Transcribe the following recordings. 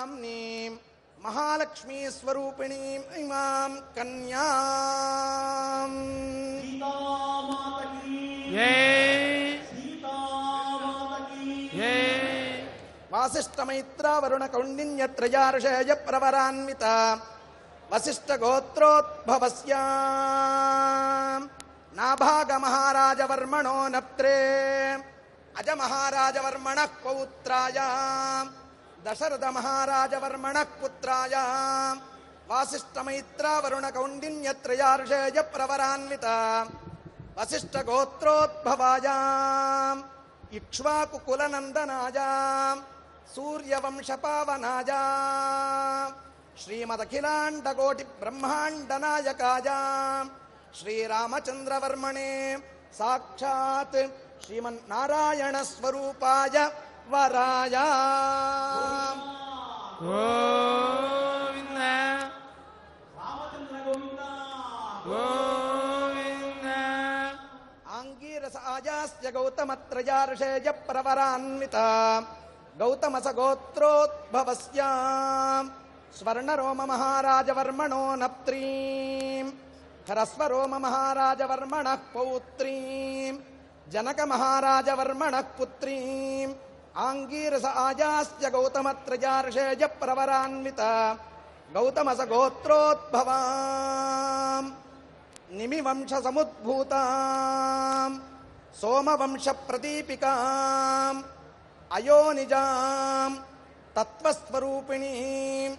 नाम्नीं महालक्ष्मी स्वरूपिणीं इमां कन्यां वासिष्ठमैत्रावरुणकौण्डिन्यत्रयार्षेय प्रवरान्विता वसिष्ठगोत्रोद्भवस्यां नाभागमहाराजवर्मणो नप्त्रे अजमहाराजवर्मणः पौत्रायां दशरथमहाराजवर्मणः पुत्रायां वासिष्ठमैत्रावरुणकौण्डिन्यत्रयार्षेय प्रवरान्विता वसिष्ठगोत्रोद्भवायां इक्ष्वाकुकुलनन्दनायां सूर्यवंशपावनायां श्रीमदखिलाण्डकोटिब्रह्माण्डनायकायां श्रीरामचन्द्रवर्मणे साक्षात् श्रीमन्नारायणस्वरूपाय वराय गोविन्द रामचन्द्र गोविन्द गोविन्द आङ्गीरस आजास्य गौतमत्रयार्षेय प्रवरान्विता गौतमस गोत्रोद्भवस्यां स्वर्णरोम महाराजवर्मणो नप्त्रीं खरस्वरोम महाराजवर्मणः पौत्रीं जनक महाराजवर्मणः पुत्रीं आङ्गीरस आजास्य गौतमत्रयार्षेय प्रवरान्विता गौतमस गोत्रोद्भवां निमिवंश समुद्भूतां सोमवंश प्रदीपिकां अयोनिजां तत्त्वस्वरूपिणीं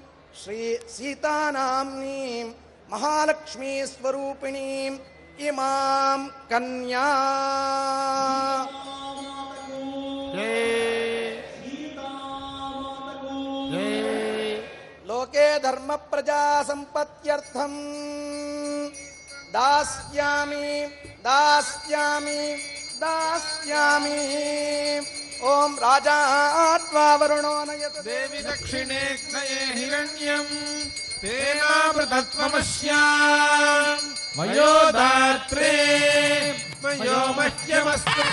श्री सीतानाम्नीं महालक्ष्मी स्वरूपिणीं इमां कन्या लोके धर्म प्रजा संपत्त्यर्थं दास्यामि दास्यामि दास्यामि ओम राजात्वा वरुणो नयत देवी दक्षिणे क्षये हिरण्यं तेनावृतत्वमस्या मयो दात्रे मयो मह्यमस्तु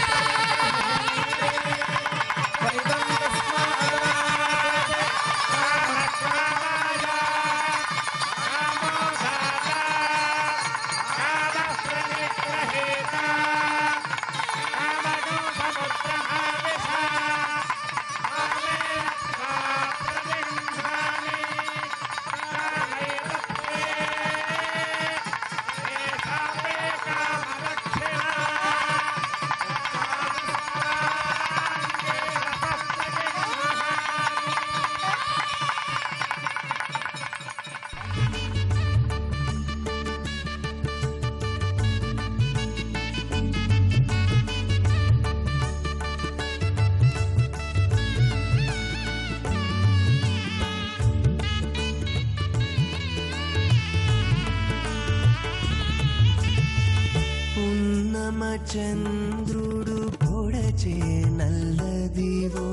చంద్రుడు పొడచే నల్లదివో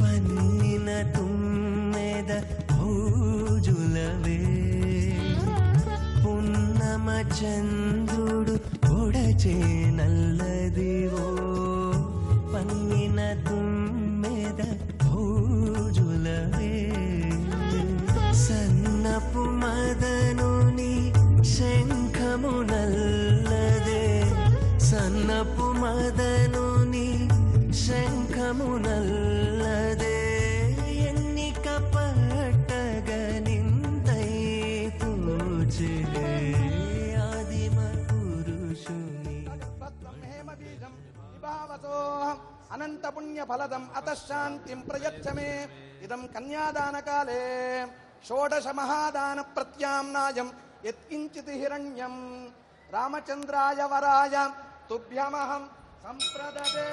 పన్నిన తుమ్మెద భౌజులవే పున్నమ చంద్రుడు పొడచే నల్లదివో పన్నిన తుమ్మెద భౌజులవే సన్నపు మదనుని శంఖము నల్లదే సన్నపు మదనుని శంఖము నల్లదే ఎన్నిక పట్టగనిందై తోచే ఆదిమ పురుషుని అనంత పుణ్య ఫలదం అతః శాంతిం ప్రయచ్చ మే ఇదం కన్యాదాన కాలే షోడశ మహాదాన ప్రత్యామ్నాయం యత్కించిత్ హిరణ్యం రామచంద్రాయ వరాయ తుభ్యమహం సంప్రదదే.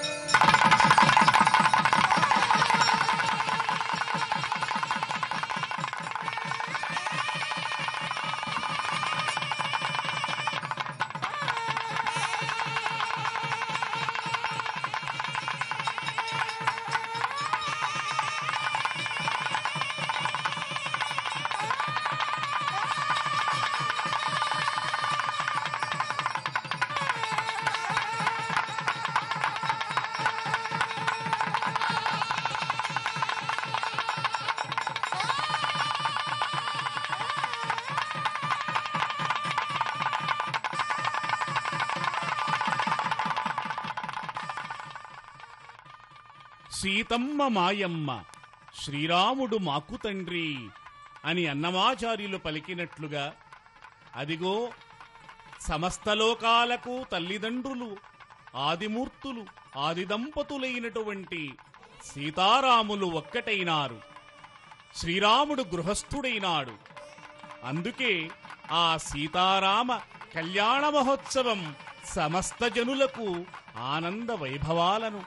సీతమ్మ మాయమ్మ శ్రీరాముడు మాకు తండ్రి అని అన్నమాచార్యులు పలికినట్లుగా అదిగో సమస్త లోకాలకు తల్లిదండ్రులు ఆదిమూర్తులు ఆదిదంపతులైనటువంటి సీతారాములు ఒక్కటైనారు. శ్రీరాముడు గృహస్థుడైనాడు. అందుకే ఆ సీతారామ కళ్యాణ మహోత్సవం సమస్త జనులకు ఆనంద వైభవాలను,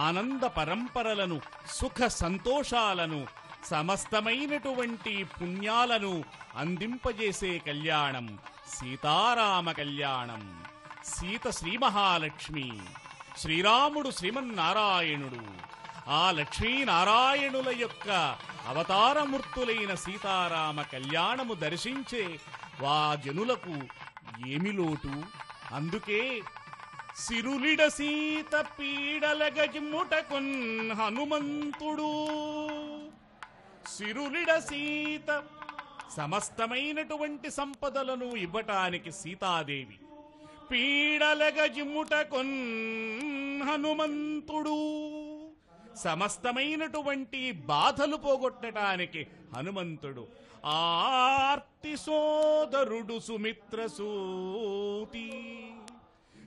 ఆనంద పరంపరలను, సుఖ సంతోషాలను, సమస్తమైనటువంటి పుణ్యాలను అందింపజేసే కళ్యాణం సీతారామ కళ్యాణం. సీత శ్రీ మహాలక్ష్మి, శ్రీరాముడు శ్రీమన్నారాయణుడు. ఆ లక్ష్మీనారాయణుల యొక్క అవతారమూర్తులైన సీతారామ కళ్యాణము దర్శించే వా జనులకు ఏమి లోటు? అందుకే సిరులిడ సీత పీడలగజిమ్ముటకొన్ హనుమంతుడు. సిరులిడ సీత సమస్తమైనటువంటి సంపదలను ఇవ్వటానికి సీతాదేవి, పీడలగజిమ్ముటకొన్ హనుమంతుడు. సమస్తమైనటువంటి బాధలు పోగొట్టడానికి హనుమంతుడు. ఆర్తి సోదరుడు సుమిత్ర సూతి,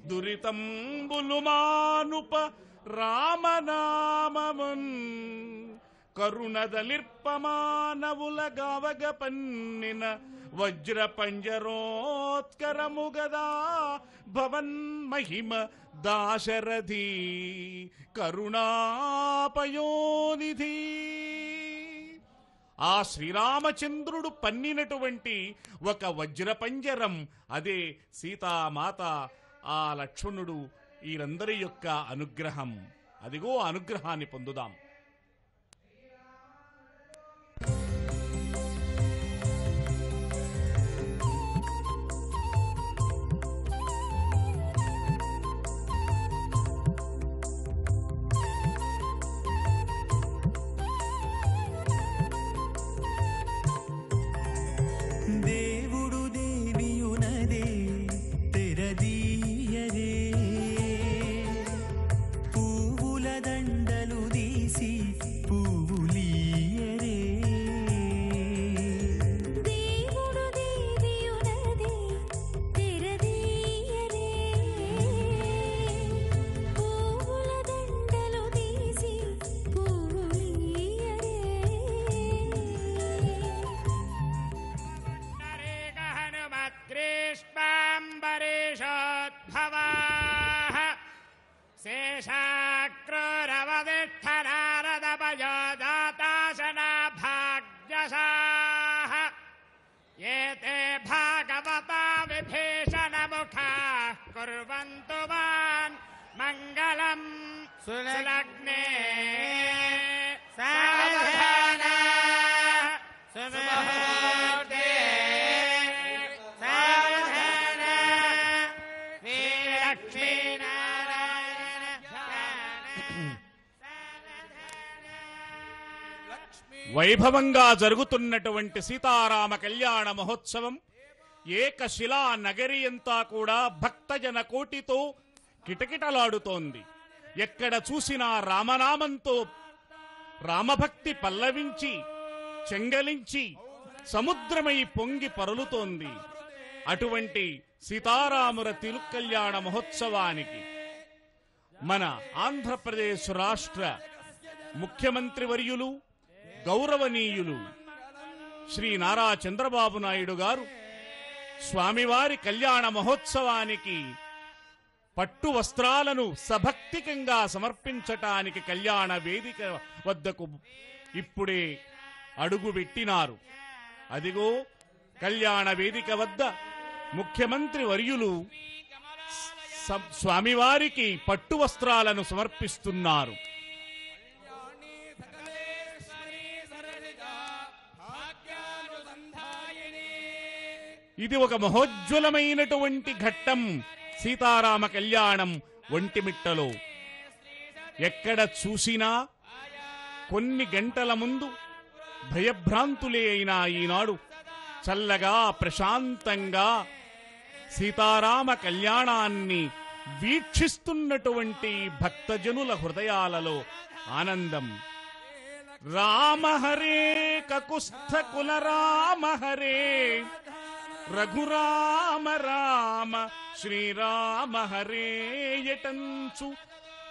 దురితంబులు మానుప రామనామమున్, కరుణదలిర్పమానవుల గావగ పన్నిన వజ్ర పంజరోత్కరము గదా భవన్ మహిమ దాశరథి కరుణాపయోనిధి. ఆ శ్రీరామచంద్రుడు పన్నినటువంటి ఒక వజ్రపంజరం, అదే సీతామాత, ఆ లక్ష్మణుడు, వీరందరి యొక్క అనుగ్రహం. అదిగో అనుగ్రహాన్ని పొందుదాం. దేవుడు దేవియునదే తెరదీయరే, పువ్వుల దండలు తీసి పువ్వులీయరే. దేవుడు దేవియునదే తెరదీయరే, పువ్వుల దండలు తీసి పువ్వులీయరే. హనుమద్గ్రీష్మాంబరీషోద్భవాః శేషాక్రూరవదిష్ఠనారదపయోదాతాశనాభాగ్యశాః ఏతే భాగవతా విభీషణముఖాః కుర్వంతు మాన్ మంగళం సులగ్నే సావధాన సుముహూర్తే సావధాన శ్రీలక్ష్మీనారాయణ వైభవంగా జరుగుతున్నటువంటి సీతారామ కళ్యాణ మహోత్సవం ఏకశిలా నగరి అంతా కూడా భక్తజన కోటితో కిటకిటలాడుతోంది. ఎక్కడ చూసినా రామనామంతో రామభక్తి పల్లవించి చెంగలించి సముద్రమై పొంగి పరులుతోంది. అటువంటి సీతారాముల తిరుకల్యాణ మహోత్సవానికి మన ఆంధ్రప్రదేశ్ రాష్ట్ర ముఖ్యమంత్రి వర్యులు గౌరవనీయులు శ్రీ నారా చంద్రబాబు నాయుడు గారు స్వామివారి కళ్యాణ మహోత్సవానికి పట్టు వస్త్రాలను సభక్తికంగా సమర్పించటానికి కళ్యాణ వేదిక వద్దకు ఇప్పుడే అడుగుపెట్టినారు. అదిగో కళ్యాణ వేదిక వద్ద ముఖ్యమంత్రి వర్యులు స్వామివారికి పట్టు వస్త్రాలను సమర్పిస్తున్నారు. ఇది ఒక మహోజ్వలమైనటువంటి ఘట్టం. సీతారామ కళ్యాణం ఒంటిమిట్టలో ఎక్కడ చూసినా కొన్ని గంటల ముందు భయభ్రాంతులే అయినా ఈనాడు చల్లగా ప్రశాంతంగా సీతారామ కళ్యాణాన్ని వీక్షిస్తున్నటువంటి భక్తజనుల హృదయాలలో ఆనందం. రామ హరే కకుస్థ కుల రామ హరే రఘురామ రామ శ్రీరామ హరే యటంచు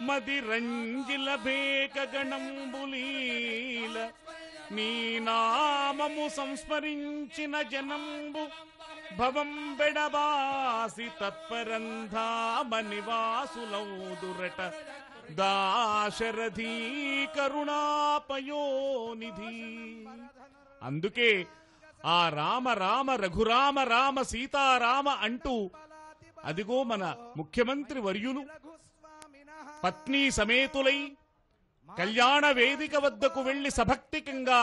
మది రంజిల భేక గణంబులీల నీ నామము సంస్మరించిన జనంబు భవం బెడబాసి తత్పరంధామ నివాసులౌదురట దాశరథీ కరుణాపయోనిధి. అందుకే ఆ రామ రామ రఘురామ రామ సీతారామ అంటూ అదిగో మన ముఖ్యమంత్రి వర్యులు పత్ని సమేతులై కళ్యాణ వేదిక వద్దకు వెళ్లి సభక్తికంగా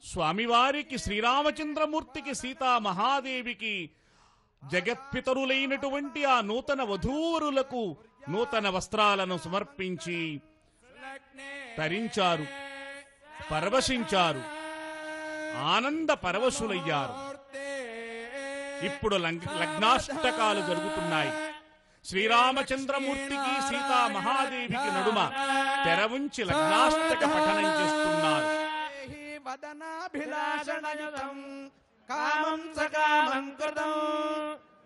స్వామివారికి, శ్రీరామచంద్రమూర్తికి, సీతా మహాదేవికి, జగత్పితరులైనటువంటి ఆ నూతన వధూవరులకు నూతన వస్త్రాలను సమర్పించి తరించారు, పరవశించారు, ఆనంద పరవశులయ్యారు. ఇప్పుడు లగ్నాష్టకాలు జరుగుతున్నాయి. శ్రీరామచంద్రమూర్తికి, సీతా మహాదేవికి నడుమ తెర ఉంచి లగ్నాష్టక పఠనం చేస్తున్నారు. వదనాభిలాషణయుతం కామం సకామం కృతం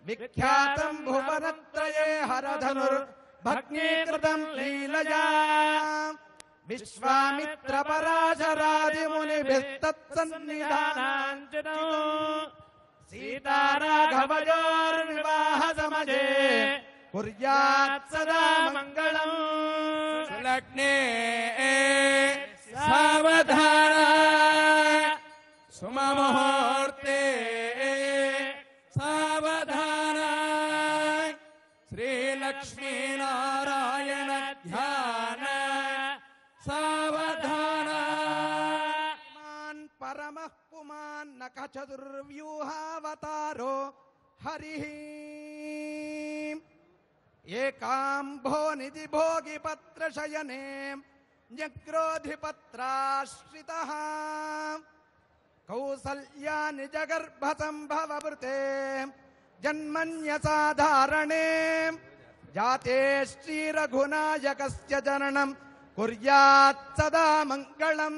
విఖ్యాతం భువనత్రయే హరధనుర్ భగ్నీకృతం లీలయా విశ్వామిత్ర పరాశరాది మునిభిస్తత్సన్నిధానాంచితం సీతారాఘవయోర్వివాహ సమజే కుర్యాత్ సదా మంగళం. లగ్నే సావధాన సుమముహూర్తే సావధాన శ్రీలక్ష్మీనారాయణ ధ్యాన సావధాన. పరమః పుమాన్ నఖ చతుర్వ్యూహావతారో హరిః ఏకాంభో నిధి భోగి పత్ర శయనే న్యగ్రోధిపత్రాశ్రితః కౌసల్యా నిజ గర్భ సంభవృతే జన్మన్యసాధారణే జాతే శ్రీరఘునాయకస్య జననం కుర్యాత్ సదా మంగళం.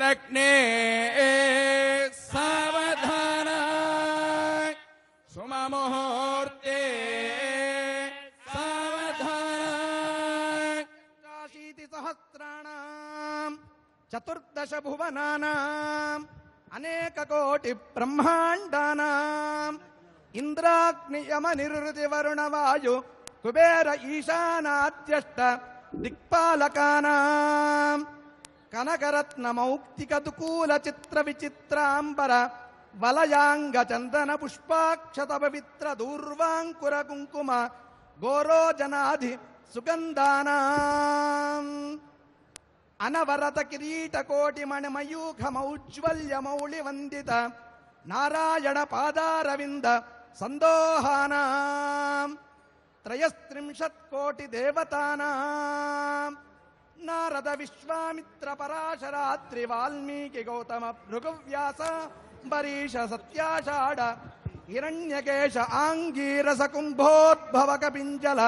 లగ్నే సావధాన సుమముహూర్తే సావధాన. సహస్రాణం చతుర్దశ భువనానాం అనేక కోటి బ్రహ్మాండానాం ఇంద్రాగ్నియమ నిరుతి వరుణ వాయు కుబేర ఈశానాద్యష్ట దిక్పాలకానాం కనకరత్న మౌక్తిక దుకూల చిత్ర విచిత్రాంబర వలయాంగ చందన పుష్పాక్షత పవిత్ర దూర్వాంకుర కుంకుమ గోరోజనాధి సుగంధానాం అనవరత కిరీట కోటి మణిమయూఖమౌజ్వల్య మౌళి వందిత నారాయణ పాదారవింద సందోహానాం త్రయస్త్రింశత్ కోటి దేవతానాం నారద విశ్వామిత్ర పరాశరాత్రి వాల్మీకి గౌతమ భృగువ్యాస బరీష సత్యాషాఢ హిరణ్యకేశ ఆంగీరస కుంభోద్భవ కపింజల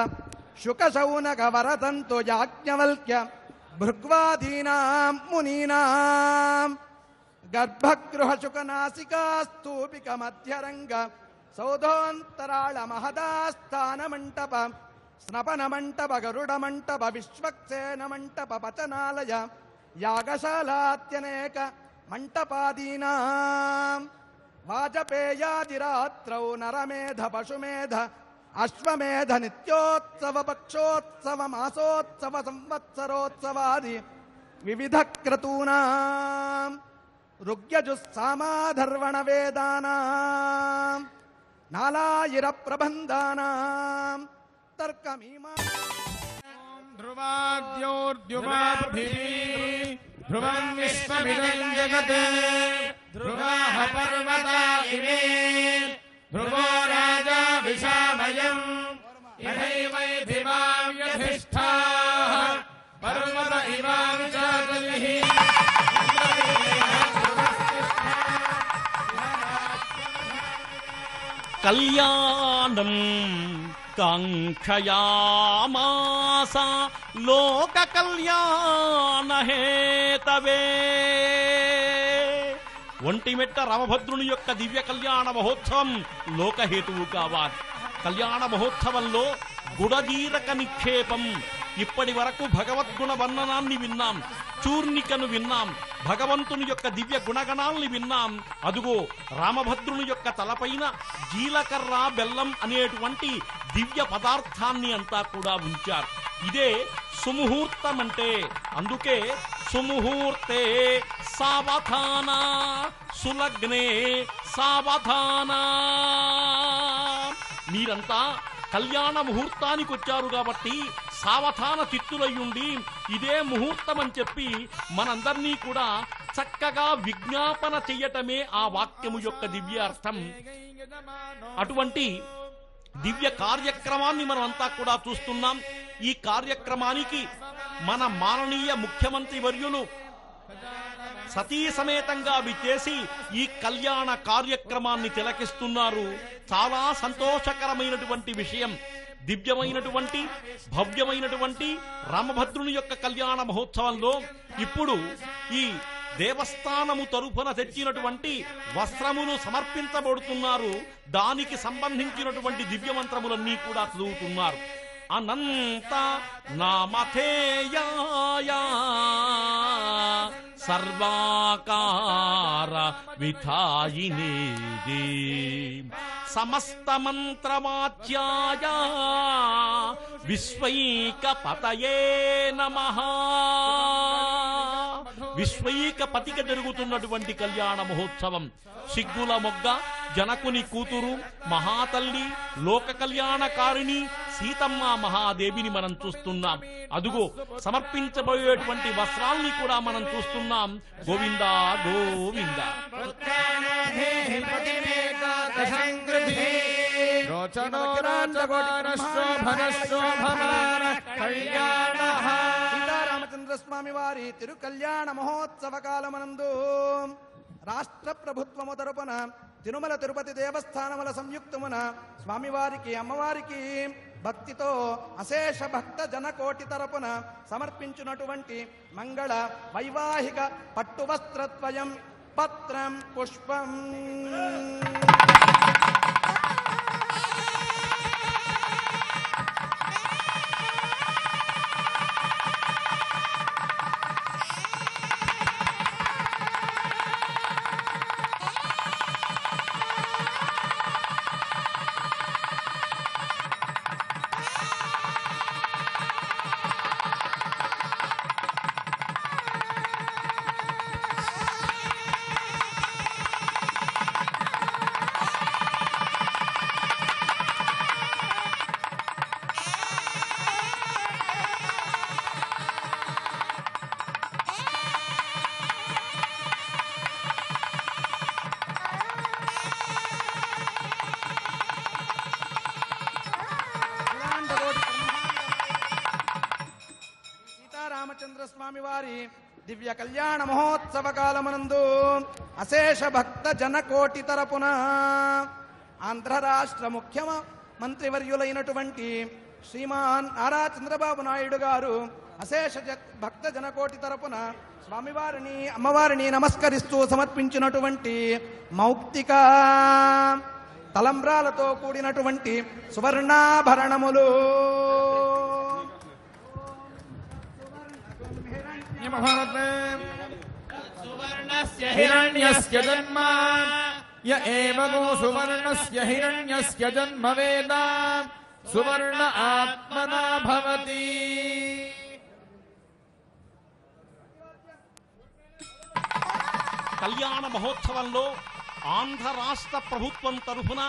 శుక శౌనక వరతంతు యాజ్ఞవల్క్య భృగ్వాదీనాం మునీనాం గర్భగృహ శుకనాసికాస్తూపిక మధ్యరంగ సౌధోంతరాళ మహదాస్థాన మంటప స్నపన మంటప గరుడ మంటప విశ్వక్సేన మంటప పచనాలయ యాగశాలాత్యనేక మంటపాదీనాం వాజపేయాదిరాత్రౌ నరమేధ పశుమేధ అశ్వమేధ నిత్యోత్సవ పక్షోత్సవ మాసోత్సవ సంవత్సరోత్సవాది వివిధ క్రతూనాం ఋగ్యజుస్సామాధర్వణ వేదానాం నాలాయిర ప్రబంధానాం తర్కమీమా. ధ్రువాద్యోర్ద్యుమాభిः ధ్రువం విశ్వమిదం జగత్ ధ్రువాః పర్వతా ఇమే ధ్రువో రాజా విశామయం యథైవైధిమాం యధిష్ఠాః పర్వత ఇమాం చాదలిః. కళ్యాణం కాంక్షయామాస లోక కళ్యాణ హేతవే. ఒంటిమిట్ట రామభద్రుని యొక్క దివ్య కళ్యాణ మహోత్సవం లోకహేతువు కావాలి. కళ్యాణ మహోత్సవంలో గుడజీరక నిక్షేపం. ఇప్పటి వరకు భగవద్గుణ వర్ణనాన్ని విన్నాం, చూర్ణికను విన్నాం, భగవంతుని యొక్క దివ్య గుణగణాల్ని విన్నాం. అదుగో రామభద్రుని యొక్క తలపైన జీలకర్ర బెల్లం అనేటువంటి దివ్య పదార్థాన్ని అంతా కూడా ఉంచారు. ఇదే సుముహూర్తం అంటే. అందుకే సుముహూర్తే సావధాన, సులగ్నే సావధాన. మీరంతా కళ్యాణ ముహూర్తానికి వచ్చారు కాబట్టి సావధాన చిత్తులయ్యుండి ఇదే ముహూర్తం అని చెప్పి మనందరినీ కూడా చక్కగా విజ్ఞాపన చెయ్యటమే ఆ వాక్యము యొక్క దివ్య అర్థం. అటువంటి దివ్య కార్యక్రమాన్ని మనం అంతా కూడా చూస్తున్నాం. ఈ కార్యక్రమానికి మన మాననీయ ముఖ్యమంత్రి వర్యులు సతీ సమేతంగా విచ్చేసి ఈ కళ్యాణ కార్యక్రమాన్ని తిలకిస్తున్నారు. చాలా సంతోషకరమైనటువంటి విషయం. దివ్యమైనటువంటి భవ్యమైనటువంటి రామభద్రుని యొక్క కళ్యాణ మహోత్సవంలో ఇప్పుడు ఈ దేవస్థానము తరఫున తెచ్చినటువంటి వస్త్రములు సమర్పించబడుతున్నారు. దానికి సంబంధించినటువంటి దివ్యమంత్రములన్నీ కూడా చదువుతున్నారు. అనంత నామధేయాయ సర్వాకార విధాయినేది సమస్త మంత్రవాచ్యాయ విశ్వైక పతయే నమః. విశ్వైక పతికి జరుగుతున్నటువంటి కళ్యాణ మహోత్సవం. సిగ్గుల మొగ్గ జనకుని కూతురు మహాతల్లి లోక కళ్యాణకారిణి సీతమ్మ మహాదేవిని మనం చూస్తున్నాం. అదుగో సమర్పించబోయేటువంటి వస్త్రాల్ని కూడా మనం చూస్తున్నాం. గోవింద గోవింద. సీతారామచంద్ర స్వామి వారి తిరు కళ్యాణ మహోత్సవ కాలమనందు రాష్ట్ర ప్రభుత్వము తరపున తిరుమల తిరుపతి దేవస్థానముల సంయుక్తమున స్వామివారికి అమ్మవారికి భక్తితో అశేష భక్త జనకోటి తరపున సమర్పించినటువంటి మంగళ వైవాహిక పట్టు వస్త్రత్వయం పత్రం పుష్పం. రామచంద్ర స్వామి వారి దివ్య కళ్యాణ మహోత్సవ కాలమనందు అశేష భక్త జనకోటి తరపున ఆంధ్ర రాష్ట్ర ముఖ్యమంత్రివర్యులైనటువంటి శ్రీమాన్ నారా చంద్రబాబు నాయుడు గారు అశేష భక్త జనకోటి తరపున స్వామివారిని అమ్మవారిని నమస్కరిస్తూ సమర్పించినటువంటి మౌక్తిక తలంబ్రాలతో కూడినటువంటి సువర్ణాభరణములు. సువర్ణస్య హిరణ్యస్య జన్మ య ఏవ గో సువర్ణస్య హిరణ్యస్య జన్మ వేద సువర్ణ ఆత్మనా భవతి. కళ్యాణ మహోత్సవంలో ఆంధ్ర రాష్ట్ర ప్రభుత్వం తరఫున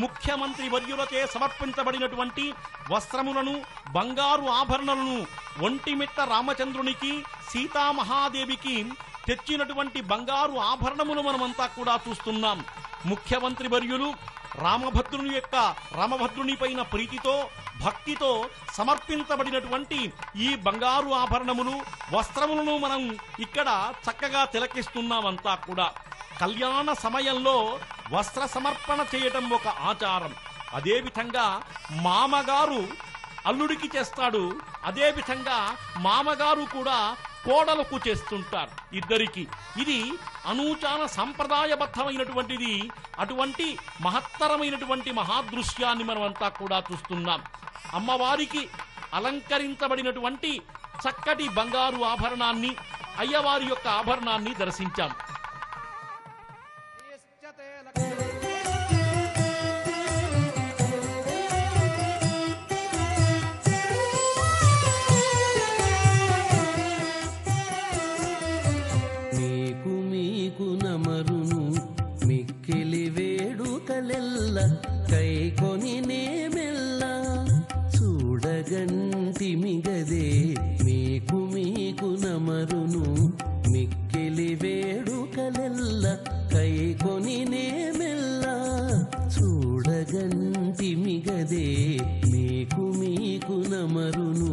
ముఖ్యమంత్రి వర్యులచే సమర్పించబడినటువంటి వస్త్రములను బంగారు ఆభరణలను ఒంటిమిట్ట రామచంద్రునికి సీతామహాదేవికి తెచ్చినటువంటి బంగారు ఆభరణములు మనమంతా కూడా చూస్తున్నాం. ముఖ్యమంత్రి వర్యులు రామభద్రుని పైన ప్రీతితో భక్తితో సమర్పించబడినటువంటి ఈ బంగారు ఆభరణములు వస్త్రములను మనం ఇక్కడ చక్కగా తిలకిస్తున్నామంతా కూడా. కళ్యాణ సమయంలో వస్త్ర సమర్పణ చేయటం ఒక ఆచారం. అదేవిధంగా మామగారు అల్లుడికి చేస్తాడు, అదేవిధంగా మామగారు కూడా కోడలకు చేస్తుంటారు ఇద్దరికి. ఇది అనూచాన సంప్రదాయబద్ధమైనటువంటిది. అటువంటి మహత్తరమైనటువంటి మహాదృశ్యాన్ని మనమంతా కూడా చూస్తున్నాం. అమ్మవారికి అలంకరించబడినటువంటి చక్కటి బంగారు ఆభరణాన్ని, అయ్యవారి యొక్క ఆభరణాన్ని దర్శించాం. మీకు నమరును మిక్కిలి వేడుకలెల్ల కైకొని నేమెల్ల చూడగంటి మిగదే. మీకు నమరును మిక్కిలి వేడుకలెల్ల కైకొని నేమెల్ల చూడగంటి మిగదే. మీకు నమరును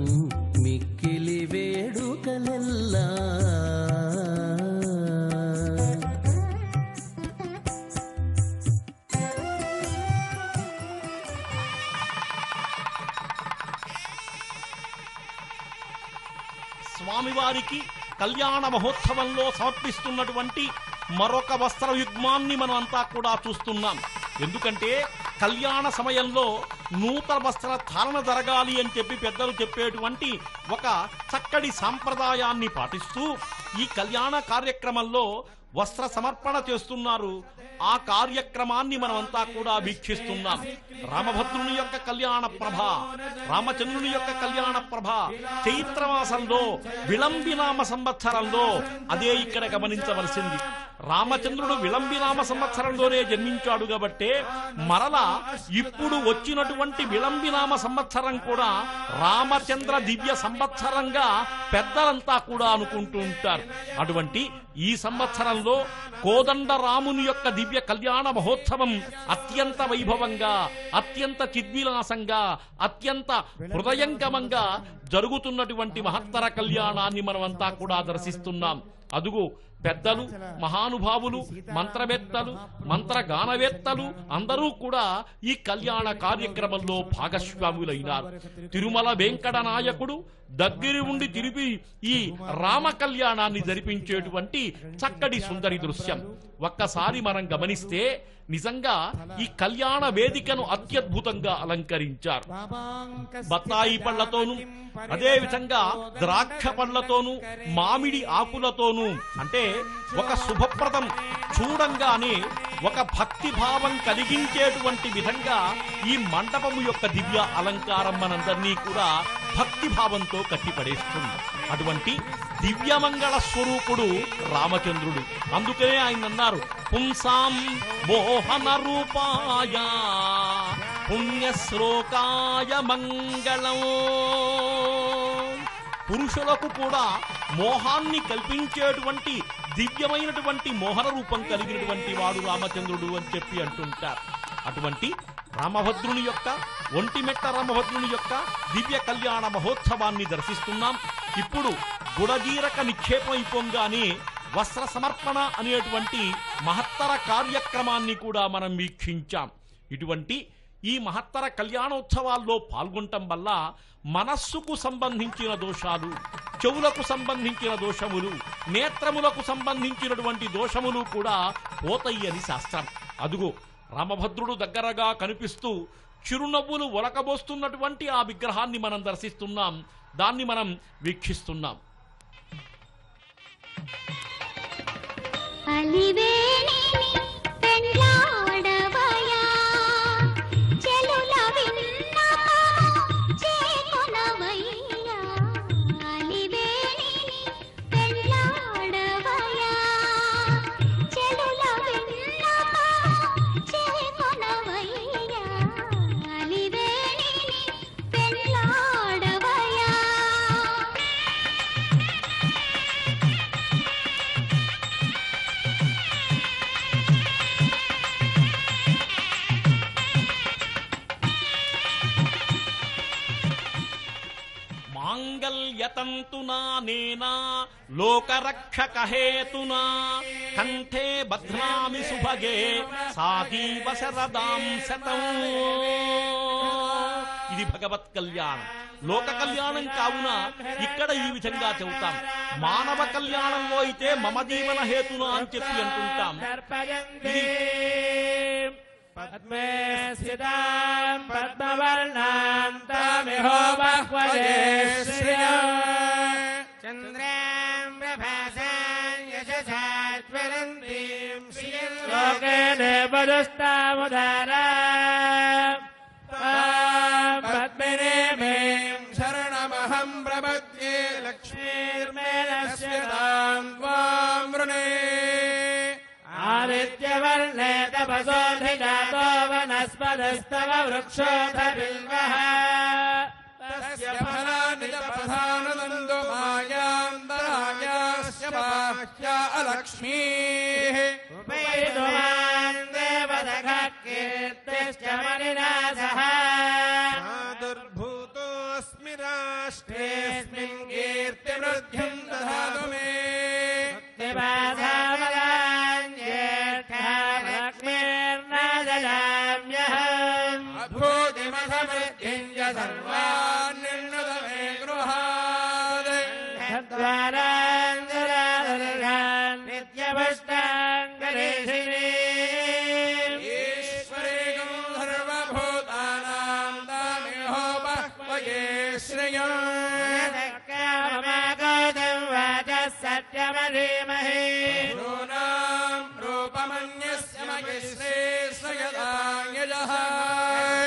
మిక్కిలి వేడుకలెల్లా. స్వామివారికి కళ్యాణ మహోత్సవంలో సమర్పిస్తున్నటువంటి మరొక వస్త్ర యుగ్మాన్ని మనం అంతా కూడా చూస్తున్నాం. ఎందుకంటే కళ్యాణ సమయంలో నూతన వస్త్ర ధారణ జరగాలి అని చెప్పి పెద్దలు చెప్పేటువంటి ఒక చక్కటి సాంప్రదాయాన్ని పాటిస్తూ ఈ కళ్యాణ కార్యక్రమంలో వస్త్ర సమర్పణ చేస్తున్నారు. ఆ కార్యక్రమాన్ని మనమంతా కూడా వీక్షిస్తున్నాం. రామభద్రుని యొక్క కళ్యాణ ప్రభ, రామచంద్రుని యొక్క కళ్యాణ ప్రభ చైత్రమాసంలో విళంబినామ సంవత్సరంలో, అదే ఇక్కడ గమనించవలసింది. రామచంద్రుడు విళంబినామ సంవత్సరంలోనే జన్మించాడు కాబట్టే మరలా ఇప్పుడు వచ్చినటువంటి విళంబినామ సంవత్సరం కూడా రామచంద్ర దివ్య సంవత్సరంగా పెద్దలంతా కూడా అనుకుంటూ ఉంటారు. అటువంటి ఈ సంవత్సరంలో కోదండ రాముని యొక్క దివ్య కళ్యాణ మహోత్సవం అత్యంత వైభవంగా, అత్యంత చిద్విలాసంగా, అత్యంత హృదయంగమంగా జరుగుతున్నటువంటి మహత్తర కళ్యాణాన్ని మనమంతా కూడా దర్శిస్తున్నాం. అదుగు పెద్దలు, మహానుభావులు, మంత్రవేత్తలు, మంత్రగానవేత్తలు అందరూ కూడా ఈ కళ్యాణ కార్యక్రమంలో భాగస్వాములైనారు. తిరుమల వెంకట నాయకుడు దగ్గరి ఉండి తిరిగి ఈ రామ కళ్యాణాన్ని జరిపించేటువంటి చక్కటి సుందరి దృశ్యం ఒక్కసారి మనం గమనిస్తే నిజంగా ఈ కళ్యాణ వేదికను అత్యద్భుతంగా అలంకరించారు. బత్తాయి పళ్లతోనూ, అదే విధంగా ద్రాక్ష పళ్లతోనూ, మామిడి ఆకులతోనూ, అంటే ఒక శుభప్రదం చూడంగానే ఒక భక్తి భావం కలిగించేటువంటి విధంగా ఈ మండపము యొక్క దివ్య అలంకారం మనందరినీ కూడా భక్తి భావంతో కట్టిపడేస్తుంది. అటువంటి దివ్యమంగళ స్వరూపుడు రామచంద్రుడు. అందుకనే ఆయన అన్నారు, పుంసాం మోహన రూపాయ పుణ్యశ్లోకాయ మంగళం. పురుషులకు కూడా మోహాన్ని కల్పించేటువంటి దివ్యమైనటువంటి మోహన రూపం కలిగినటువంటి వాడు రామచంద్రుడు అని చెప్పి అంటుంటారు. అటువంటి రామభద్రుని యొక్క, ఒంటిమెట్ట రామభద్రుని యొక్క దివ్య కళ్యాణ మహోత్సవాన్ని దర్శిస్తున్నాం. ఇప్పుడు గుడజీరక నిక్షేపం అయిపోగానే వస్త్ర సమర్పణ అనేటువంటి మహత్తర కార్యక్రమాన్ని కూడా మనం వీక్షించాం. ఇటువంటి ఈ మహత్తర కళ్యాణోత్సవాల్లో పాల్గొనటం వల్ల మనస్సుకు సంబంధించిన దోషాలు, చెవులకు సంబంధించిన దోషములు, నేత్రములకు సంబంధించినటువంటి దోషములు కూడా పోతాయి అని శాస్త్రం. అదుగో రామభద్రుడు దగ్గరగా కనిపిస్తూ చిరునవ్వులు ఒలకబోస్తున్నటువంటి ఆ విగ్రహాన్ని మనం దర్శిస్తున్నాం. దాన్ని మనం వీక్షిస్తున్నాం. మాంగళ్యతంతునా నేనా లోకరక్షక హేతునా కంఠే బధ్నామి సుభగే సాధీవ శరదాం శతం. ఇది భగవత్ కళ్యాణం, లోక కళ్యాణం కావున ఇక్కడ ఈ విధంగా చెబుతాం. మానవ కళ్యాణంలో అయితే మమ జీవన హేతున అని చెప్పి అంటుంటాం. ఇది పద్మే స్థితాం పద్మవర్ణాం తామిహో బహ్వజే శ్రియం చంద్రాం ప్రభాసాం యశసా జ్వలంతీం శ్రియం లోకే దేవదస్తాముదారాం పద్మినేమేం శరణమహం ప్రపద్యే లక్ష్మీర్మేణస్యతాం త్వాం వృణే ఆదిత్యవర్ణే తపసోధిజాతో వనస్పతిస్తవ వృక్షోథ బిల్వః తస్య ఫలాని తపసానునందు మాయాంతరాయాస్య బాహ్యా అలక్ష్మీః ఉపైతుమాన్ దేవదఖః కీర్తిశ్చ మణినా సహ దుర్భూతోऽస్మి రాష్ట్రేऽస్మిన్ కీర్తివృద్ధిం దదాతు మే సత్యమధీమహి రూపమన్యస్య మహిశ్రేష్ఠయదాయజః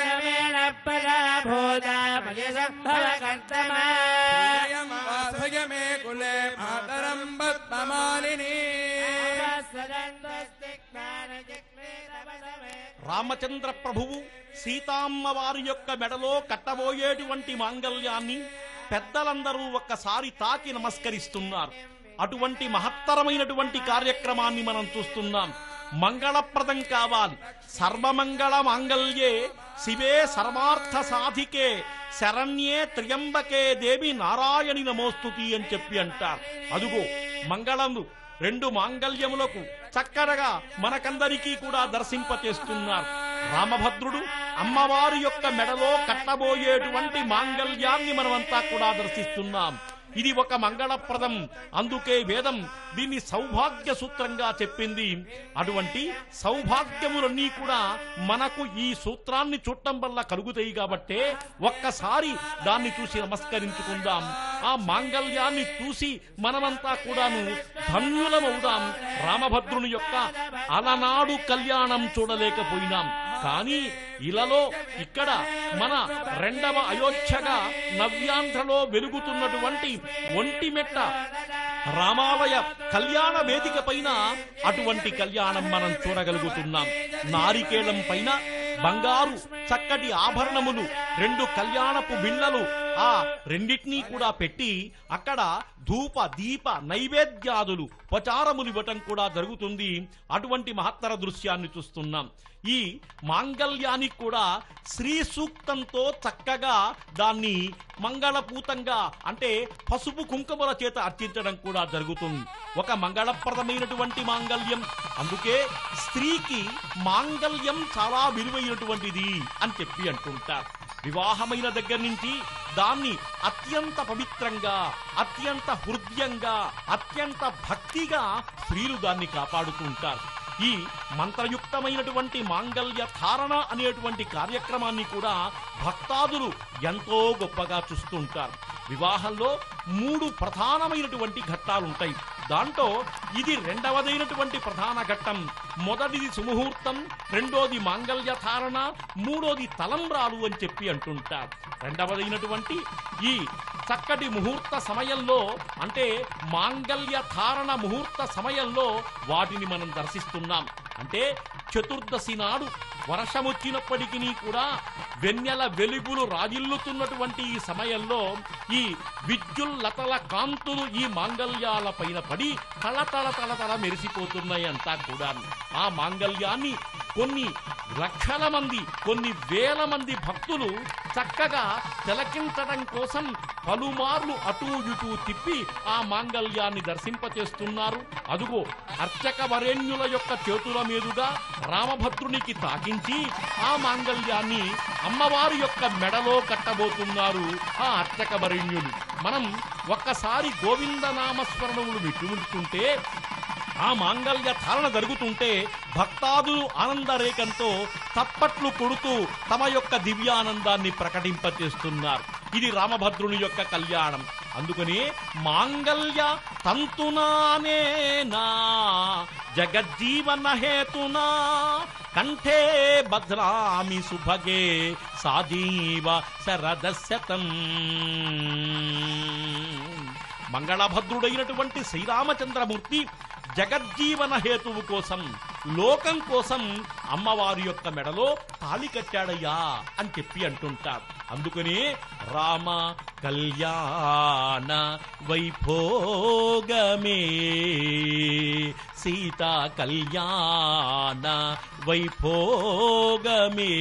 యమేన పరాభూతాపయసంభవకర్తమాయమాసయ మే కులే మాతరం పద్మమాలిని. రామచంద్ర ప్రభువు సీతామ్మ వారి యొక్క మెడలో కట్టబోయేటువంటి మాంగళ్యాన్ని పెద్దలందరూ ఒక్కసారి తాకి నమస్కరిస్తున్నారు. అటువంటి మహత్తరమైనటువంటి కార్యక్రమాన్ని మనం చూస్తున్నాం. మంగళప్రదం కావాలి. సర్వమంగళ మాంగళ్యే శివే సర్వార్థ సాధికే శరణ్యే త్ర్యంబకే దేవి నారాయణి నమోస్తుతి అని చెప్పి అంటారు. అదుగో మంగళము రెండు మాంగళ్యములకు చక్కగా మనకందరికీ కూడా దర్శింపచేస్తున్నారు. రామభద్రుడు అమ్మవారి యొక్క మెడలో కట్టబోయేటువంటి మాంగళ్యాన్ని మనమంతా కూడా దర్శిస్తున్నాం. ఇది ఒక మంగళప్రదం. అందుకే వేదం దీన్ని సౌభాగ్య సూత్రంగా చెప్పింది. అటువంటి సౌభాగ్యములన్నీ కూడా మనకు ఈ సూత్రాన్ని చూడటం వల్ల కలుగుతాయి. కాబట్టే ఒక్కసారి దాన్ని చూసి నమస్కరించుకుందాం. ఆ మాంగళ్యాన్ని చూసి మనమంతా కూడాను ధన్యులమవుదాం. రామభద్రుని యొక్క అలనాడు కళ్యాణం చూడలేకపోయినాం, కానీ ఇలాలో ఇక్కడ మన రెండవ అయోధ్యగా నవ్యాంధ్రలో వెలుగుతున్నటువంటి ఒంటిమెట్ట రామాలయ కళ్యాణ వేదిక పైన అటువంటి కళ్యాణం మనం చూడగలుగుతున్నాం. నారికేళం పైన బంగారు చక్కటి ఆభరణములు, రెండు కళ్యాణపు బిళ్ళలు, ఆ రెండింటినీ కూడా పెట్టి అక్కడ ధూప దీప నైవేద్యాదులు ఉపచారములు ఇవ్వటం కూడా జరుగుతుంది. అటువంటి మహత్తర దృశ్యాన్ని చూస్తున్నాం. ఈ మాంగళ్యానికి కూడా శ్రీ సూక్తంతో చక్కగా దాన్ని మంగళపూతంగా అంటే పసుపు కుంకుమల చేత అర్చించడం కూడా జరుగుతుంది. ఒక మంగళప్రదమైనటువంటి మాంగళ్యం. అందుకే స్త్రీకి మాంగళ్యం చాలా విలువైనటువంటిది అని చెప్పి అంటుంటారు. వివాహమైన దగ్గర నుంచి దాన్ని అత్యంత పవిత్రంగా, అత్యంత హృదయంగా, అత్యంత భక్తిగా స్త్రీలు దాన్ని కాపాడుతూ ఉంటారు. ఈ మంత్రయుక్తమైనటువంటి మాంగళ్య ధారణ అనేటువంటి కార్యక్రమాన్ని కూడా భక్తాదులు ఎంతో గొప్పగా చూస్తుంటారు. వివాహంలో 3 ప్రధానమైనటువంటి ఘట్టాలుంటాయి. దాంట్లో ఇది రెండవదైనటువంటి ప్రధాన ఘట్టం. మొదటిది సుముహూర్తం, రెండోది మాంగళ్య ధారణ, మూడోది తలంబ్రాలు అని చెప్పి అంటుంటారు. రెండవదైనటువంటి ఈ చక్కటి ముహూర్త సమయంలో అంటే మాంగళ్య ధారణ ముహూర్త సమయంలో వాటిని మనం దర్శిస్తున్నాం. అంటే చతుర్దశి నాడు వర్షమొచ్చినప్పటికీ కూడా వెన్నెల వెలుగులు రాజిల్లుతున్నటువంటి ఈ సమయంలో ఈ విద్యుల్లతల కాంతులు ఈ మాంగళ్యాల పైన పడి తళతళ తళతళ మెరిసిపోతున్నాయి అంతా కూడా. ఆ మాంగళ్యాన్ని కొన్ని లక్షల మంది, కొన్ని వేల మంది భక్తులు చక్కగా తిలకించడం కోసం పలుమార్లు అటూ ఇటూ తిప్పి ఆ మాంగళ్యాన్ని దర్శింపచేస్తున్నారు. అదుగో అర్చక వరేణ్యుల యొక్క చేతుల మీదుగా రామభద్రునికి తాకించి ఆ మాంగళ్యాన్ని అమ్మవారి యొక్క మెడలో కట్టబోతున్నారు ఆ అర్చక వరేణ్యులు. మనం ఒక్కసారి గోవింద నామస్మరణములు విట్టుముడుతుంటే, ఆ మాంగళ్య ధారణ జరుగుతుంటే భక్తాదులు ఆనందరేకంతో తప్పట్లు కొడుతూ తమ యొక్క దివ్యానందాన్ని ప్రకటింపచేస్తున్నారు. ఇది రామభద్రుని యొక్క కళ్యాణం. అందుకని మాంగళ్య తంతునానేనా జగజ్జీవన హేతునా కంఠే భద్రామి సుభగే సాజీవ శరదశతం. మంగళభద్రుడైనటువంటి శ్రీరామచంద్రమూర్తి జగజ్జీవన హేతువు కోసం, లోకం కోసం అమ్మవారి యొక్క మెడలో తాళి కట్టాడయ్యా అని చెప్పి అంటుంటారు. అందుకని రామ కళ్యాణ వైభోగమే సీతా కళ్యాణ వైభోగమే.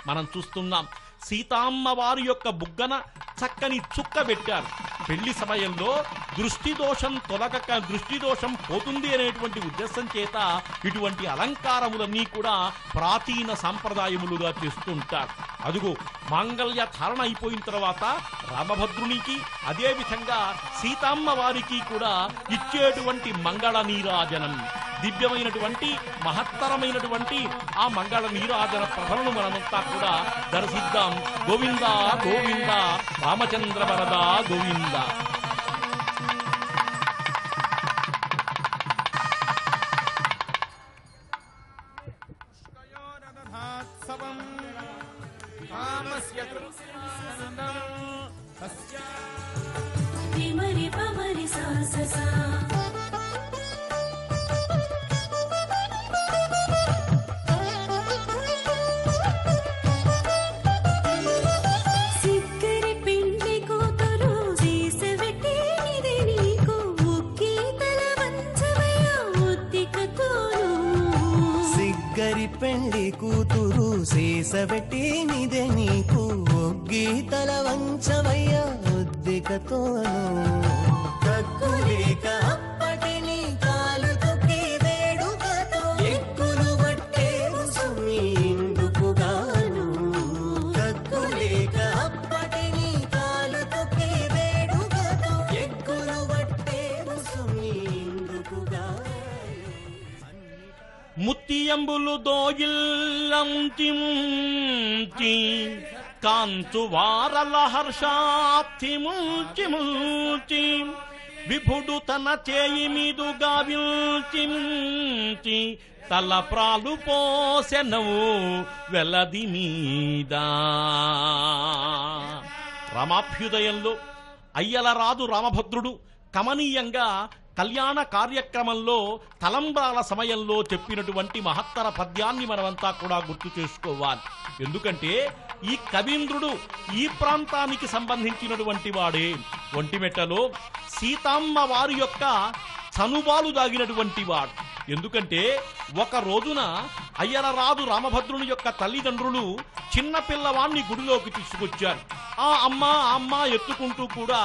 మనం చూస్తున్నాం, సీతామ్మ వారి యొక్క బుగ్గన చక్కని చుక్క పెట్టారు. పెళ్లి సమయంలో దృష్టి దోషం తొలగక దృష్టి దోషం పోతుంది అనేటువంటి ఉద్దేశం చేత ఇటువంటి అలంకారములన్నీ కూడా ప్రాచీన సంప్రదాయములుగా చేస్తుంటారు. అదుగో మాంగళ్య ధారణ అయిపోయిన తర్వాత రామభద్రునికి, అదే విధంగా సీతామ్మ వారికి కూడా ఇచ్చేటువంటి మంగళ నీరాజనం, దివ్యమైనటువంటి మహత్తరమైనటువంటి ఆ మంగళ నీరాజన ప్రభలను మనమంతా కూడా దర్శిద్దాం. గోవింద గోవింద రామచంద్ర వరద గోవింద. విమరి పమరి సాససా సిగ్గరి పిండి కూతురు సీసవెట్టి నీకు ఉక్కి తల వంచవయ్య ఉత్తికతోను. సిగ్గరి పెళ్లి కూతురు సీసబెట్టినిదే నీకు ఒగ్గి తల వంచవయ్య ఉద్దికతోను. తక్కులేక అప్పటి నీ కాలు తొక్కి వేడుకతో ఎక్కులు పట్టేవు సుమి ఇందుకుగాను. తక్కులేక అప్పటి నీ కాలు తొక్కి వేడుకతో ఎక్కులు పట్టేవు సుమి ఇందుకుగాను. ముత్తియంబులు దోయిల్లంటి కాంచు వారల హర్షాప్తి ముంచి విభుడు తన చేయి మీదు గావిల్చి తల ప్రాలు పోసెనవు వెలది మీద. రామాభ్యుదయంలో అయ్యలరాజు రామభద్రుడు కమనీయంగా కళ్యాణ కార్యక్రమంలో తలంబ్రాల సమయంలో చెప్పినటువంటి మహత్తర పద్యాన్ని మనమంతా కూడా గుర్తు చేసుకోవాలి. ఎందుకంటే ఈ కవీంద్రుడు ఈ ప్రాంతానికి సంబంధించినటువంటి వాడే. ఒంటిమెట్టలో సీతామ్మ వారి యొక్క చనుబాలు దాగినటువంటి వాడు. ఎందుకంటే ఒక రోజున అయ్యలరాజు రామభద్రుని యొక్క తల్లిదండ్రులు చిన్న పిల్లవాణ్ణి గుడిలోకి తీసుకొచ్చారు. ఆ అమ్మ ఎత్తుకుంటూ కూడా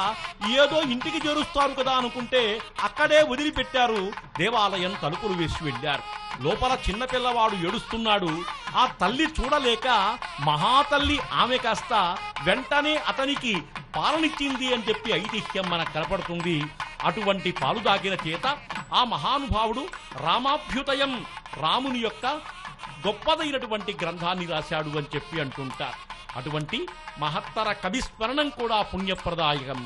ఏదో ఇంటికి చేరుస్తారు కదా అనుకుంటే అక్కడే వదిలిపెట్టారు. దేవాలయం తలుపులు వేసి వెళ్ళారు. లోపల చిన్న పిల్లవాడు ఏడుస్తున్నాడు. ఆ తల్లి చూడలేక మహాతల్లి ఆమె కాస్త వెంటనే అతనికి పాలనిచ్చింది అని చెప్పి ఐతిహ్యం మనకు కనపడుతుంది. అటువంటి పాలు దాగిన చేత ఆ మహానుభావుడు రామాభ్యుదయం, రాముని యొక్క గొప్పదైనటువంటి గ్రంథాన్ని రాశాడు అని చెప్పి అంటుంటారు. అటువంటి మహత్తర కవిస్మరణం కూడా పుణ్యప్రదాయకం.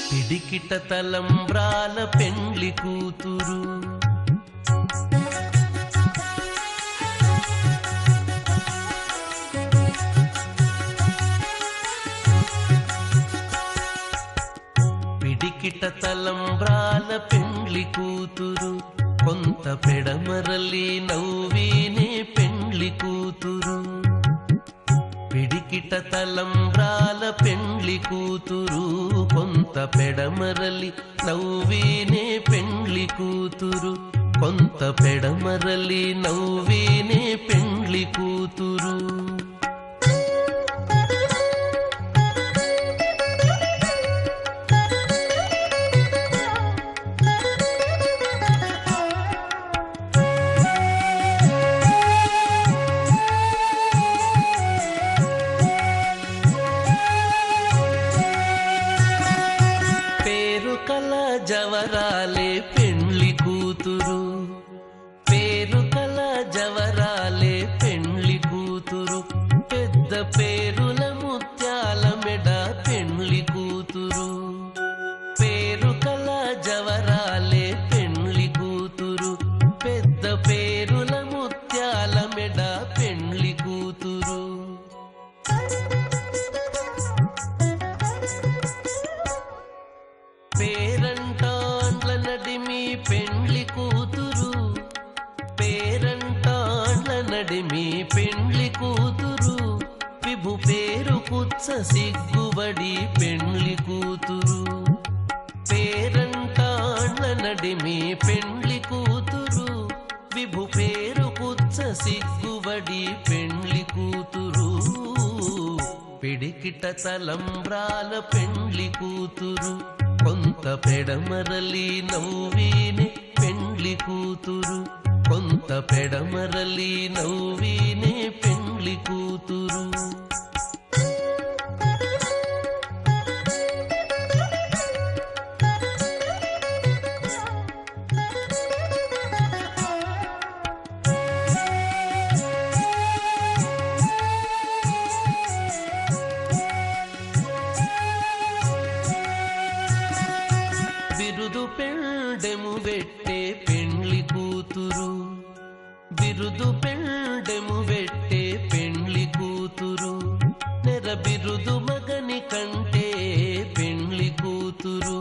పిడికిట తలంబ్రాల పెండ్లి కూతురు పిడికిట పిడికిట తలంబ్రాల పెండ్లి కూతురు కొంత పెడమరలి నవ్వీనే పెండ్లి కూతురు పిడికిట తలంబ్రాల పెండ్లి కూతురు కొంత పెడమరలి నవ్వీనే పెండ్లి కూతురు కొంత పెడమరలి నవ్వీనే పెండ్లి కూతురు జవరాలే పెండ్లి కూతురు పేరు కల జవరాలే పెండ్లి కూతురు పెద్ద పేరుల ముత్యాల మెడ పెండ్లి కూతురు పేరు కల జవరాలే పెండ్లి కూతురు పెద్ద పేరుల ముత్యాల మెడ పెండ్లి కూతురు పేరంటాండ్ల నడిమి పెండ్లి కూతురు పేరంటాండ్ల నడిమి పెండ్లి కూతురు విభు పేరు కుచ్చ సిగ్గుబడి పెండ్లి కూతురు పేరంటాండ్ల నడిమి పెండ్లి కూతురు విభు పేరు కుచ్చ సిగ్గుబడి పెండ్లి కూతురు పిడికిట తలంబ్రాల పెండ్లి కూతురు కొంత పెడమరలి నవ్వీనే పెండ్లి కూతురు కొంత పెడమరలి నవ్వీనే పెండ్లి కూతురు బిరుదు పెండెము వెట్టే పెండ్లి కూతురు బిరుదు పెండెము వెట్టే పెండ్లి కూతురు నెర బిరుదు మగని కంటే పెండ్లి కూతురు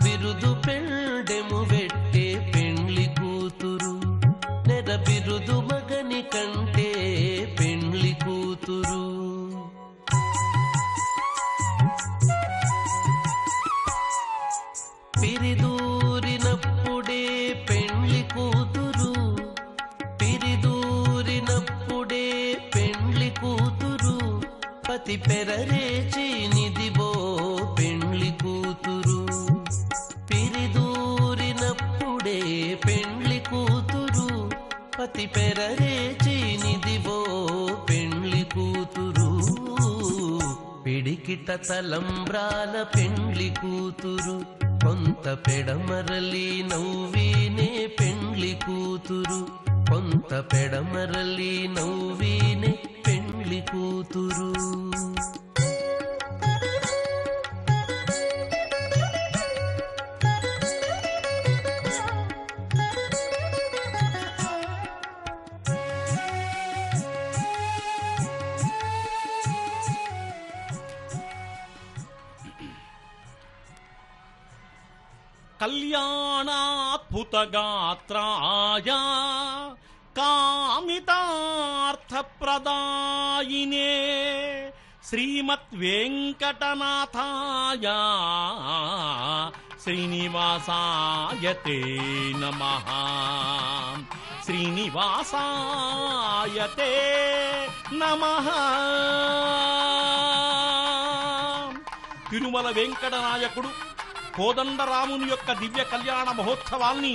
బిరుదు పెండెము వెట్టే పెండ్లి కూతురు నెర బిరుదు మగని కంటే పెండ్లి కూతురు పిరిదూరినప్పుడే పెండ్లి కూతురు పిరిదూరినప్పుడే పెండ్లి కూతురు పతి పెరరేచి నిదివో పెండ్లి కూతురు పిరిదూరినప్పుడే పెండ్లి కూతురు పతి పెరరేచి నిదివో పెండ్లి కూతురు పిడికిట తలంబ్రాల పెండ్లి కూతురు కొంత పెడమరలి నవ్వీనే పెండ్లి కూతురు కొంత పెడమరలి నవ్వీనే పెండ్లి కూతురు కళ్యాణాద్భుతగాత్రాయ కామితార్థప్రదాయినే శ్రీమద్వేంకటనాథాయ శ్రీనివాసాయ తే నమః శ్రీనివాసాయ తే నమః తిరుమల వెంకటనాయకుడు కోదండరాముని యొక్క దివ్య కళ్యాణ మహోత్సవాల్ని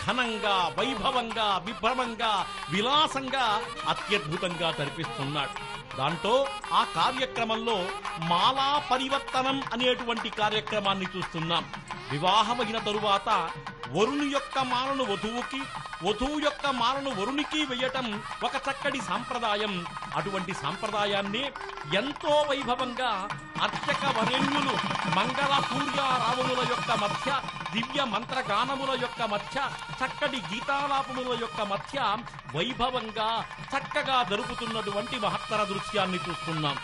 ఘనంగా వైభవంగా విభ్రమంగా విలాసంగా అత్యద్భుతంగా జరిపిస్తున్నాడు. దాంట్లో ఆ కార్యక్రమంలో మాలా పరివర్తనం అనేటువంటి కార్యక్రమాన్ని చూస్తున్నాం. వివాహమైన తరువాత వరుని యొక్క మాలను వధువుకి, వధువు యొక్క మాలను వరునికి వేయటం ఒక చక్కటి సాంప్రదాయం. అటువంటి సాంప్రదాయాన్ని ఎంతో వైభవంగా అర్చక వరేణ్యులు మంగళ సూర్యారావణుల యొక్క మధ్య, దివ్య మంత్రగానముల యొక్క మధ్య, చక్కటి గీతాలాపముల యొక్క మధ్య వైభవంగా చక్కగా జరుగుతున్నటువంటి మహత్తర దృశ్యాన్ని చూస్తున్నాం.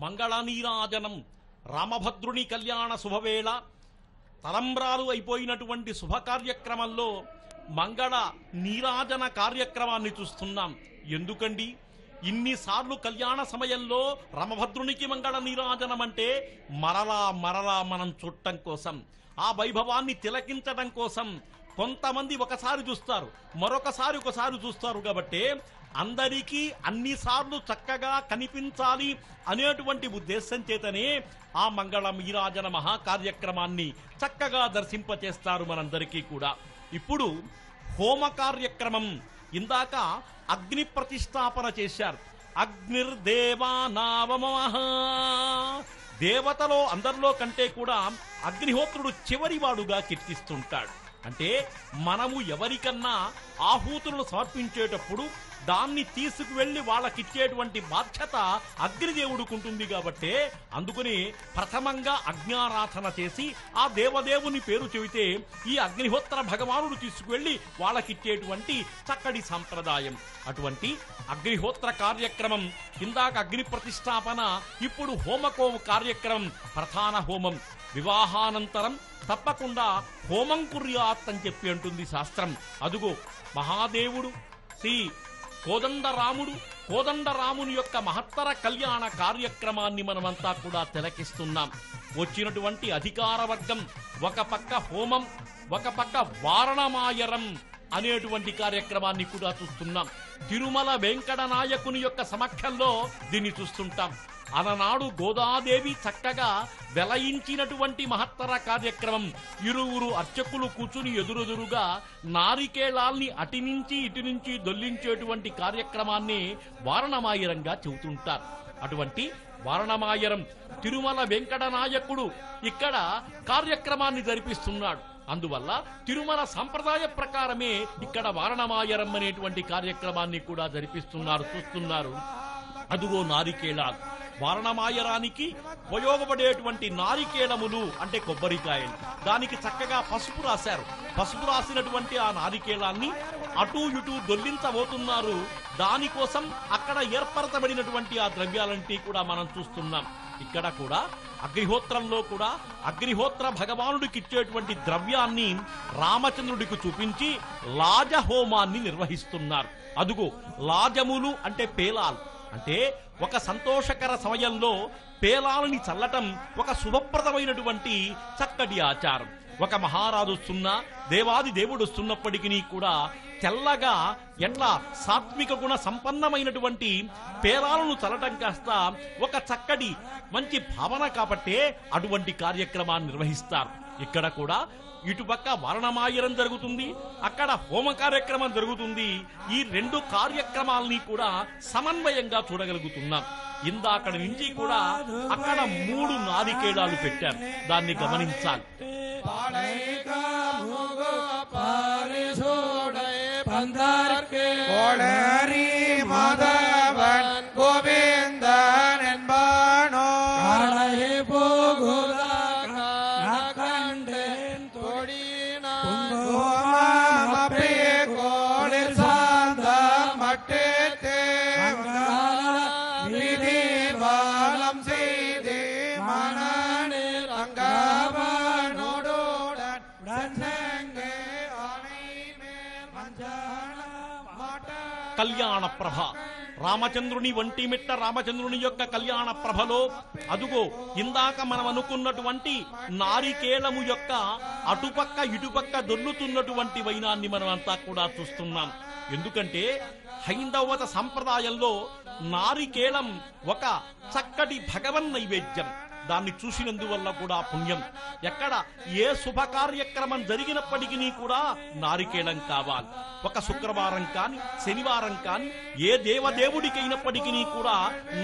మంగళ నీరాజనం రామభద్రుని కళ్యాణ శుభవేళ తలంబ్రాలు అయిపోయినటువంటి శుభ కార్యక్రమంలో మంగళ నీరాజన కార్యక్రమాన్ని చూస్తున్నాం. ఎందుకండి ఇన్నిసార్లు కళ్యాణ సమయంలో రామభద్రునికి మంగళ నీరాజనం అంటే మరలా మరలా మనం చూడటం కోసం, ఆ వైభవాన్ని తిలకించడం కోసం. కొంతమంది ఒకసారి చూస్తారు, మరొకసారి చూస్తారు. కాబట్టి అందరికీ అన్నిసార్లు చక్కగా కనిపించాలి అనేటువంటి ఉద్దేశం చేతనే ఆ మంగళ నీరాజన మహాకార్యక్రమాన్ని చక్కగా దర్శింపచేస్తారు మనందరికీ కూడా. ఇప్పుడు హోమ కార్యక్రమం, ఇందాక అగ్ని ప్రతిష్టాపన చేశారు. అగ్నిర్దేవానావమః, దేవతలో అందరిలో కంటే కూడా అగ్నిహోత్రుడు చివరివాడుగా కీర్తిస్తుంటాడు. అంటే మనము ఎవరికన్నా ఆహూతులను సమర్పించేటప్పుడు దాన్ని తీసుకువెళ్లి వాళ్ళకిచ్చేటువంటి బాధ్యత అగ్నిదేవుడికి ఉంటుంది. కాబట్టి అందుకని ప్రథమంగా అగ్నారాధన చేసి ఆ దేవదేవుని పేరు చెబితే ఈ అగ్నిహోత్ర భగవానుడు తీసుకువెళ్లి వాళ్ళకిచ్చేటువంటి చక్కటి సంప్రదాయం. అటువంటి అగ్నిహోత్ర కార్యక్రమం, ఇందాక అగ్ని ప్రతిష్టాపన, ఇప్పుడు హోమకోమ కార్యక్రమం. ప్రధాన హోమం వివాహానంతరం తప్పకుండా హోమం కుర్యాత్ అని చెప్పి అంటుంది శాస్త్రం. అదుగో మహాదేవుడు శ్రీ కోదండరాముని యొక్క మహత్తర కళ్యాణ కార్యక్రమాన్ని మనమంతా కూడా తిలకిస్తున్నాం. వచ్చినటువంటి అధికార వర్గం ఒక పక్క హోమం, ఒక పక్క వారణమాయరం అనేటువంటి కార్యక్రమాన్ని కూడా చూస్తున్నాం. తిరుమల వెంకట నాయకుని యొక్క సమక్షంలో దీన్ని చూస్తుంటాం. అలనాడు గోదాదేవి చక్కగా వెలయించినటువంటి మహత్తర కార్యక్రమం. ఇరువురు అర్చకులు కూర్చుని ఎదురెదురుగా నారికేళాల్ని అటు నుంచి దొల్లించేటువంటి కార్యక్రమాన్ని వారణమాయరంగా చెబుతుంటారు. అటువంటి వారణమాయరం తిరుమల వెంకట నాయకుడు ఇక్కడ కార్యక్రమాన్ని జరిపిస్తున్నాడు. అందువల్ల తిరుమల సంప్రదాయ ప్రకారమే ఇక్కడ వారణమాయరం అనేటువంటి కార్యక్రమాన్ని కూడా జరిపిస్తున్నారు, చూస్తున్నారు. అదుగో నారికేళాలు. వారణమాయరానికి ఉపయోగపడేటువంటి నారికేళములు అంటే కొబ్బరికాయలు, దానికి చక్కగా పసుపు రాశారు. పసుపు రాసినటువంటి ఆ నారికేళాన్ని అటూ ఇటూ దొల్లించబోతున్నారు. దానికోసం అక్కడ ఏర్పరచబడినటువంటి ఆ ద్రవ్యాలంటే కూడా మనం చూస్తున్నాం. ఇక్కడ కూడా అగ్నిహోత్రంలో కూడా అగ్నిహోత్ర భగవానుడికి ఇచ్చేటువంటి ద్రవ్యాన్ని రామచంద్రుడికి చూపించి లాజహోమాన్ని నిర్వహిస్తున్నారు. అదుగో లాజములు అంటే పేలాలు, అంటే ఒక సంతోషకర సమయంలో పేలాలని చల్లటం ఒక శుభప్రదమైనటువంటి చక్కటి ఆచారం. ఒక మహారాజు వస్తున్నా, దేవాది దేవుడు వస్తున్నప్పటికీ కూడా తెల్లగా ఎట్లా సాత్విక గుణ సంపన్నమైనటువంటి పేలాలను చల్లటం కాస్త ఒక చక్కటి మంచి భావన కాబట్టే అటువంటి కార్యక్రమాన్ని నిర్వహిస్తారు. ఇక్కడ కూడా ఇటుపక్క వారణమాయరం జరుగుతుంది, అక్కడ హోమ కార్యక్రమం జరుగుతుంది. ఈ రెండు కార్యక్రమాలని కూడా సమన్వయంగా చూడగలుగుతున్నాం. ఇందాకడి నుంచి కూడా అక్కడ 3 నారికేళాలు పెట్టారు, దాన్ని గమనించాలి. கோடரி மாதவன் கோவிந்தன் என்பானோ కళ్యాణ ప్రభ, రామచంద్రుని వంటిమిట్ట రామచంద్రుని యొక్క కళ్యాణ ప్రభలో అదుగో ఇందాక మనం అనుకున్నటువంటి నారికేళము యొక్క అటుపక్క ఇటుపక్క దొర్లుతున్నటువంటి వైనాన్ని మనమంతా కూడా చూస్తున్నాం. ఎందుకంటే హైందవత సంప్రదాయంలో నారికేళం ఒక చక్కటి భగవన్ నైవేద్యం. దాన్ని చూసినందువల్ల కూడా పుణ్యం. ఎక్కడ ఏ శుభ కార్యక్రమం జరిగినప్పటికీ కూడా నారికేళం కావాలి. ఒక శుక్రవారం కాని శనివారం కాని ఏ దేవదేవుడికి అయినప్పటికీ కూడా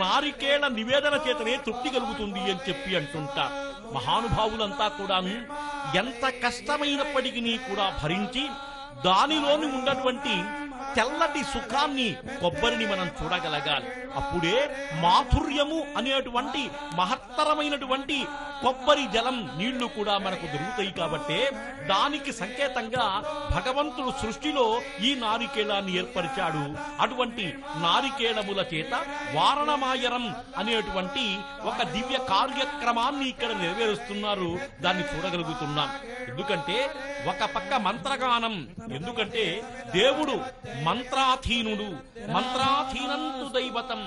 నారికేళ నివేదన చేతనే తృప్తి కలుగుతుంది అని చెప్పి అంటుంటారు. మహానుభావులంతా కూడాను ఎంత కష్టమైనప్పటికీ కూడా భరించి దానిలోని ఉన్నటువంటి తెల్లటి సుఖాన్ని, కొబ్బరిని మనం చూడగలగాలి. అప్పుడే మాధుర్యము అనేటువంటి మహత్తరమైనటువంటి కొబ్బరి జలం నీళ్లు కూడా మనకు దొరుకుతాయి. కాబట్టే దానికి సంకేతంగా భగవంతుడు సృష్టిలో ఈ నారికేళాన్ని ఏర్పరిచాడు. అటువంటి నారికేళముల చేత వారణమాయరం అనేటువంటి ఒక దివ్య కార్యక్రమాన్ని ఇక్కడ నెరవేరుస్తున్నారు. దాన్ని చూడగలుగుతున్నాం. ఎందుకంటే ఒక పక్క మంత్రగానం, ఎందుకంటే దేవుడు మంత్రాధీనుడు. మంత్రాధీనంతు దైవతం,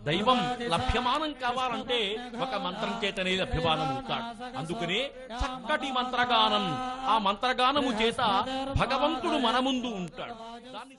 దైవం లభ్యమానం కావాలంటే ఒక మంత్రం చేతనే లభ్యమానం అవుతాడు. అందుకనే చక్కటి మంత్రగానం, ఆ మంత్రగానము చేత భగవంతుడు మన ముందు ఉంటాడు. దాన్ని